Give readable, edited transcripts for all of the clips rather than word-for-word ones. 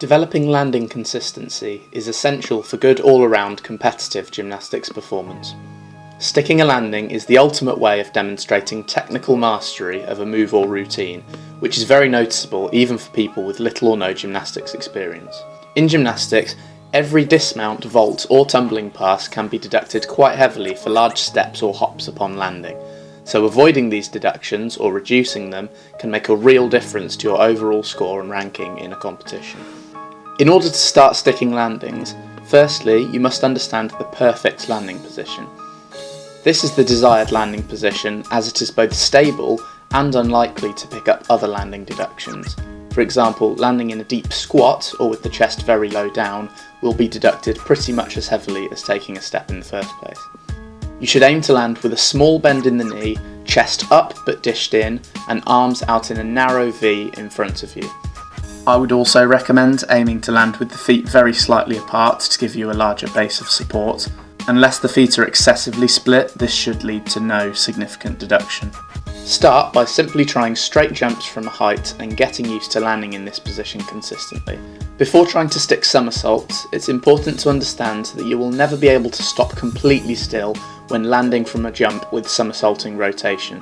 Developing landing consistency is essential for good all-around competitive gymnastics performance. Sticking a landing is the ultimate way of demonstrating technical mastery of a move or routine, which is very noticeable even for people with little or no gymnastics experience. In gymnastics, every dismount, vault or tumbling pass can be deducted quite heavily for large steps or hops upon landing, so avoiding these deductions or reducing them can make a real difference to your overall score and ranking in a competition. In order to start sticking landings, firstly you must understand the perfect landing position. This is the desired landing position as it is both stable and unlikely to pick up other landing deductions. For example, landing in a deep squat or with the chest very low down will be deducted pretty much as heavily as taking a step in the first place. You should aim to land with a small bend in the knee, chest up but dished in, and arms out in a narrow V in front of you. I would also recommend aiming to land with the feet very slightly apart to give you a larger base of support. Unless the feet are excessively split, this should lead to no significant deduction. Start by simply trying straight jumps from a height and getting used to landing in this position consistently. Before trying to stick somersaults, it's important to understand that you will never be able to stop completely still when landing from a jump with somersaulting rotation.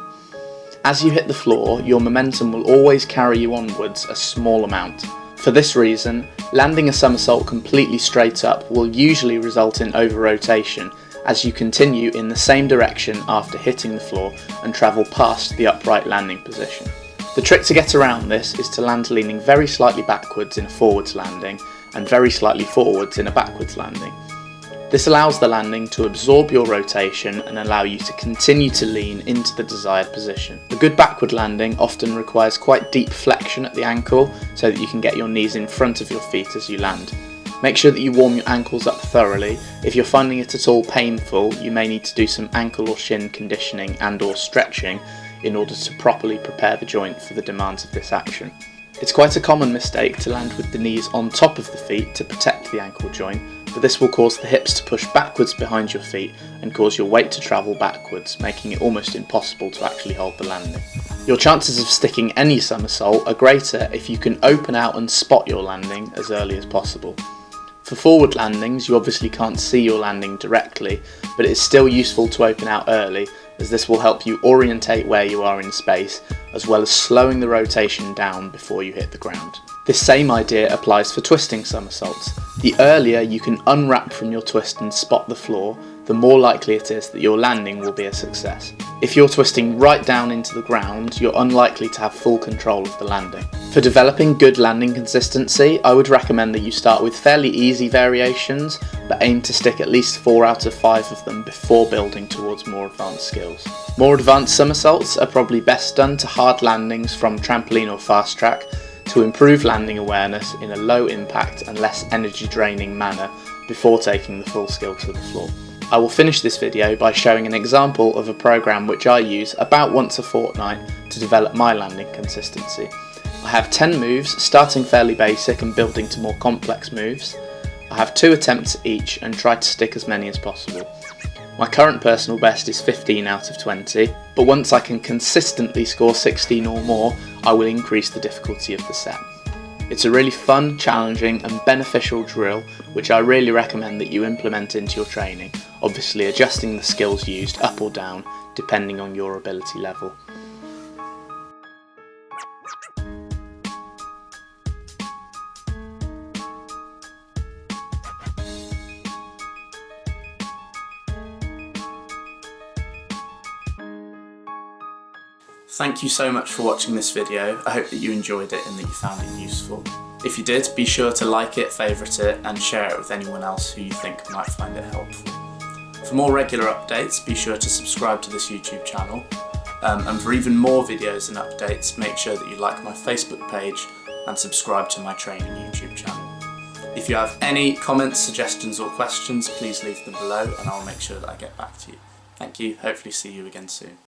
As you hit the floor, your momentum will always carry you onwards a small amount. For this reason, landing a somersault completely straight up will usually result in over-rotation as you continue in the same direction after hitting the floor and travel past the upright landing position. The trick to get around this is to land leaning very slightly backwards in a forwards landing and very slightly forwards in a backwards landing. This allows the landing to absorb your rotation and allow you to continue to lean into the desired position. A good backward landing often requires quite deep flexion at the ankle so that you can get your knees in front of your feet as you land. Make sure that you warm your ankles up thoroughly. If you're finding it at all painful, you may need to do some ankle or shin conditioning and or stretching in order to properly prepare the joint for the demands of this action. It's quite a common mistake to land with the knees on top of the feet to protect the ankle joint, but this will cause the hips to push backwards behind your feet and cause your weight to travel backwards, making it almost impossible to actually hold the landing. Your chances of sticking any somersault are greater if you can open out and spot your landing as early as possible. For forward landings, you obviously can't see your landing directly, but it is still useful to open out early, as this will help you orientate where you are in space, as well as slowing the rotation down before you hit the ground. This same idea applies for twisting somersaults. The earlier you can unwrap from your twist and spot the floor, the more likely it is that your landing will be a success. If you're twisting right down into the ground, you're unlikely to have full control of the landing. For developing good landing consistency, I would recommend that you start with fairly easy variations, but aim to stick at least 4 out of 5 of them before building towards more advanced skills. More advanced somersaults are probably best done to hard landings from trampoline or fast track to improve landing awareness in a low impact and less energy draining manner before taking the full skill to the floor. I will finish this video by showing an example of a program which I use about once a fortnight to develop my landing consistency. I have 10 moves, starting fairly basic and building to more complex moves. I have 2 attempts each and try to stick as many as possible. My current personal best is 15 out of 20, but once I can consistently score 16 or more, I will increase the difficulty of the set. It's a really fun, challenging and beneficial drill which I really recommend that you implement into your training, obviously adjusting the skills used up or down depending on your ability level. Thank you so much for watching this video. I hope that you enjoyed it and that you found it useful. If you did, be sure to like it, favourite it and share it with anyone else who you think might find it helpful. For more regular updates, be sure to subscribe to this YouTube channel. And for even more videos and updates, make sure that you like my Facebook page and subscribe to my training YouTube channel. If you have any comments, suggestions or questions, please leave them below and I'll make sure that I get back to you. Thank you, hopefully see you again soon.